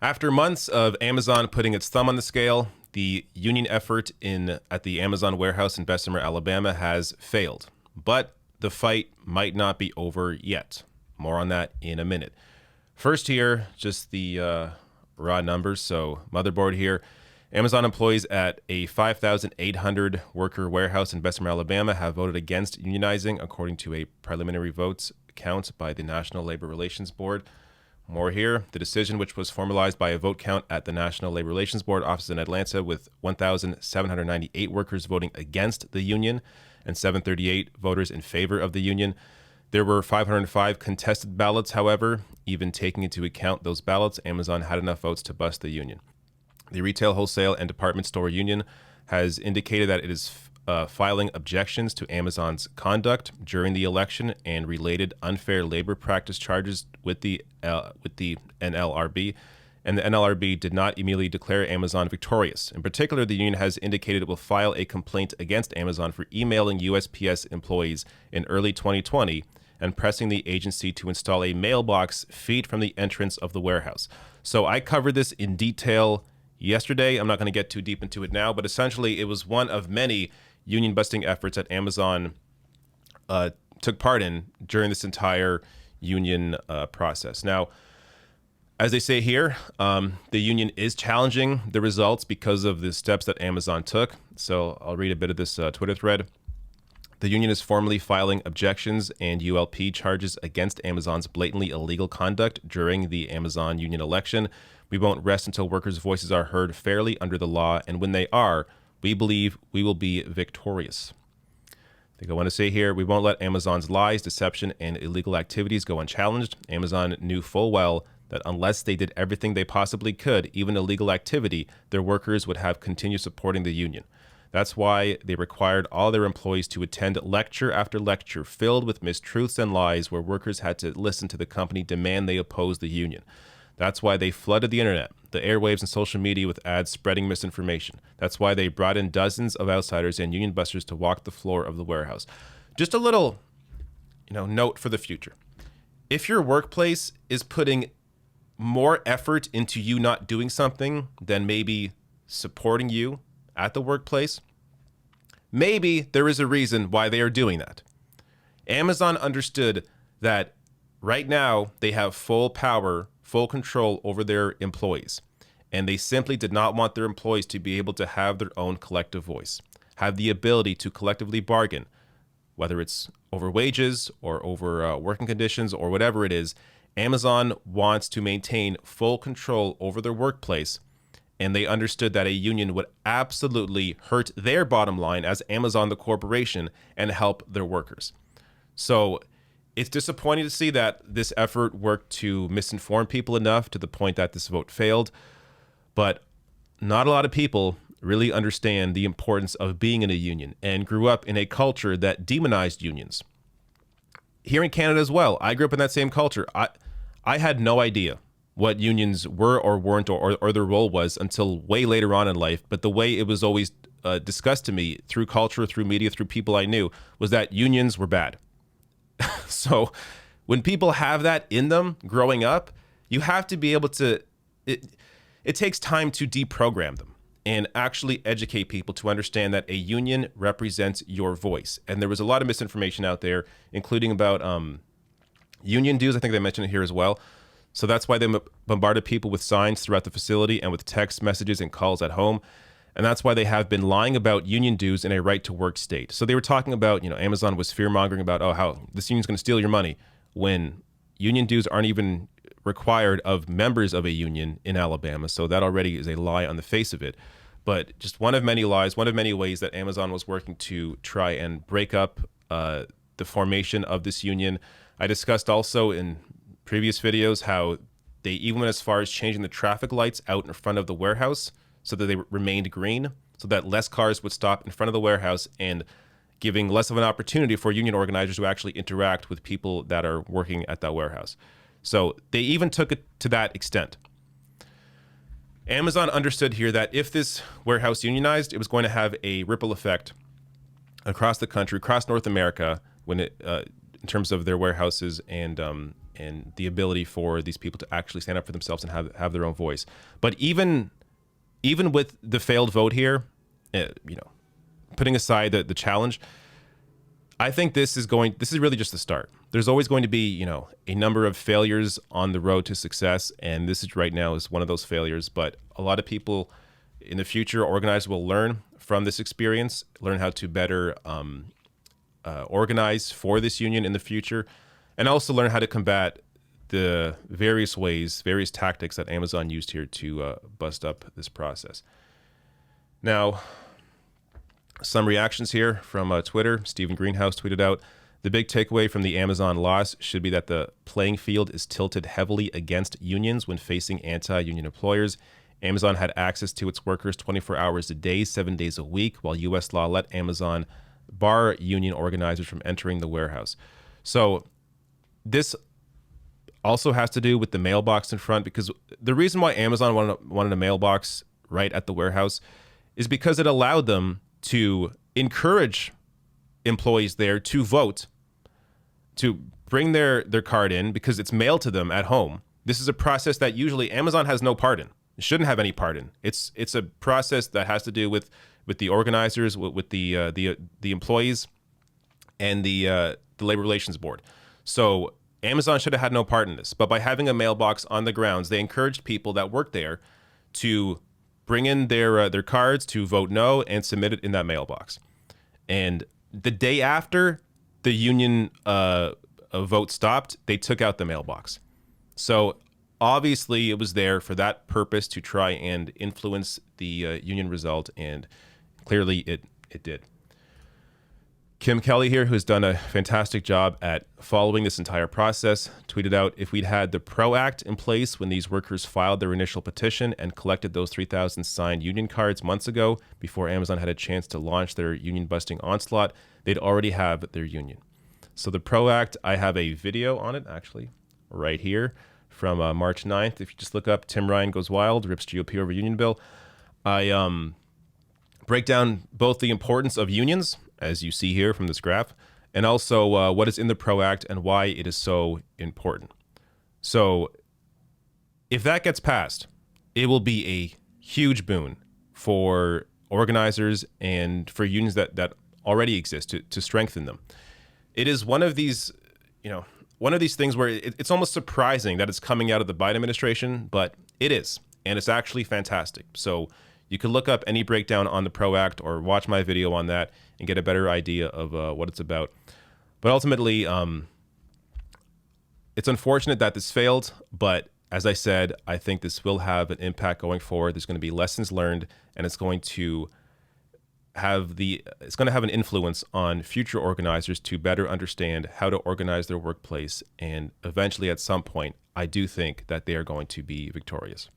After months of Amazon putting its thumb on the scale, the union effort at the Amazon warehouse in Bessemer, Alabama has failed. But the fight might not be over yet. More on that in a minute. First here, just the raw numbers. So motherboard here. Amazon employees at a 5,800 worker warehouse in Bessemer, Alabama have voted against unionizing, according to a preliminary votes count by the National Labor Relations Board. More here. The decision, which was formalized by a vote count at the National Labor Relations Board office in Atlanta, with 1,798 workers voting against the union and 738 voters in favor of the union. There were 505 contested ballots, however. Even taking into account those ballots, Amazon had enough votes to bust the union. The Retail, Wholesale, and Department Store Union has indicated that it is filing objections to Amazon's conduct during the election and related unfair labor practice charges with the NLRB. And the NLRB did not immediately declare Amazon victorious. In particular, the union has indicated it will file a complaint against Amazon for emailing USPS employees in early 2020 and pressing the agency to install a mailbox feet from the entrance of the warehouse. So I covered this in detail yesterday. I'm not going to get too deep into it now, but essentially it was one of many union busting efforts that Amazon took part in during this entire union process. Now, as they say here, the union is challenging the results because of the steps that Amazon took. So I'll read a bit of this Twitter thread. The union is formally filing objections and ULP charges against Amazon's blatantly illegal conduct during the Amazon union election. We won't rest until workers' voices are heard fairly under the law, and when they are, we believe we will be victorious. They go on to say here, we won't let Amazon's lies, deception, and illegal activities go unchallenged. Amazon knew full well that unless they did everything they possibly could, even illegal activity, their workers would have continued supporting the union. That's why they required all their employees to attend lecture after lecture filled with mistruths and lies where workers had to listen to the company demand they oppose the union. That's why they flooded the internet, the airwaves, and social media with ads spreading misinformation. That's why they brought in dozens of outsiders and union busters to walk the floor of the warehouse. Just a little, note for the future. If your workplace is putting more effort into you not doing something than maybe supporting you at the workplace, maybe there is a reason why they are doing that. Amazon understood that right now they have full power, full control over their employees, and they simply did not want their employees to be able to have their own collective voice, have the ability to collectively bargain, whether it's over wages or over working conditions or whatever it is. Amazon wants to maintain full control over their workplace, and they understood that a union would absolutely hurt their bottom line as Amazon, the corporation, and help their workers. So it's disappointing to see that this effort worked to misinform people enough to the point that this vote failed. But not a lot of people really understand the importance of being in a union and grew up in a culture that demonized unions. Here in Canada as well, I grew up in that same culture. I had no idea what unions were or weren't or their role was until way later on in life. But the way it was always discussed to me through culture, through media, through people I knew, was that unions were bad. So when people have that in them growing up, you have to be able to, it takes time to deprogram them and actually educate people to understand that a union represents your voice. And there was a lot of misinformation out there, including about union dues. I think they mentioned it here as well. So that's why they bombarded people with signs throughout the facility and with text messages and calls at home. And that's why they have been lying about union dues in a right to work state. So they were talking about, Amazon was fear mongering about, how this union's going to steal your money, when union dues aren't even required of members of a union in Alabama. So that already is a lie on the face of it. But just one of many lies, one of many ways that Amazon was working to try and break up the formation of this union. I discussed also in previous videos how they even went as far as changing the traffic lights out in front of the warehouse so that they remained green, so that less cars would stop in front of the warehouse, and giving less of an opportunity for union organizers to actually interact with people that are working at that warehouse. So they even took it to that extent. Amazon understood here that if this warehouse unionized, it was going to have a ripple effect across the country, across North America, when it in terms of their warehouses and and the ability for these people to actually stand up for themselves and have their own voice. But even with the failed vote here, putting aside the challenge, I think this is really just the start. There's always going to be, a number of failures on the road to success, and this is right now is one of those failures. But a lot of people in the future, organizers, will learn from this experience, learn how to better organize for this union in the future, and also learn how to combat the various tactics that Amazon used here to bust up this process. Now, some reactions here from Twitter. Stephen Greenhouse tweeted out, "The big takeaway from the Amazon loss should be that the playing field is tilted heavily against unions when facing anti-union employers. Amazon had access to its workers 24 hours a day, 7 days a week, while U.S. law let Amazon bar union organizers from entering the warehouse." So this also has to do with the mailbox in front, because the reason why Amazon wanted a mailbox right at the warehouse is because it allowed them to encourage employees there to vote, to bring their card in, because it's mailed to them at home. This is a process that usually Amazon has no part in. It shouldn't have any part in. It's a process that has to do with the organizers, with the employees, and the Labor Relations Board. So Amazon should have had no part in this. But by having a mailbox on the grounds, they encouraged people that work there to bring in their cards to vote no and submit it in that mailbox. And the day after the union vote stopped, they took out the mailbox. So obviously it was there for that purpose, to try and influence the union result, and clearly it did. Kim Kelly here, who's done a fantastic job at following this entire process, tweeted out, "If we'd had the PRO Act in place when these workers filed their initial petition and collected those 3,000 signed union cards months ago, before Amazon had a chance to launch their union-busting onslaught, they'd already have their union." So the PRO Act, I have a video on it, actually, right here, from March 9th. If you just look up "Tim Ryan Goes Wild, Rips GOP Over Union Bill," I break down both the importance of unions, as you see here from this graph, and also what is in the PRO Act and why it is so important. So if that gets passed, it will be a huge boon for organizers and for unions that already exist, to strengthen them. It is one of these things where it's almost surprising that it's coming out of the Biden administration, but it is, and it's actually fantastic. So you can look up any breakdown on the PRO Act or watch my video on that and get a better idea of what it's about. But ultimately, it's unfortunate that this failed. But as I said, I think this will have an impact going forward. There's going to be lessons learned, and it's going to have an influence on future organizers to better understand how to organize their workplace. And eventually, at some point, I do think that they are going to be victorious.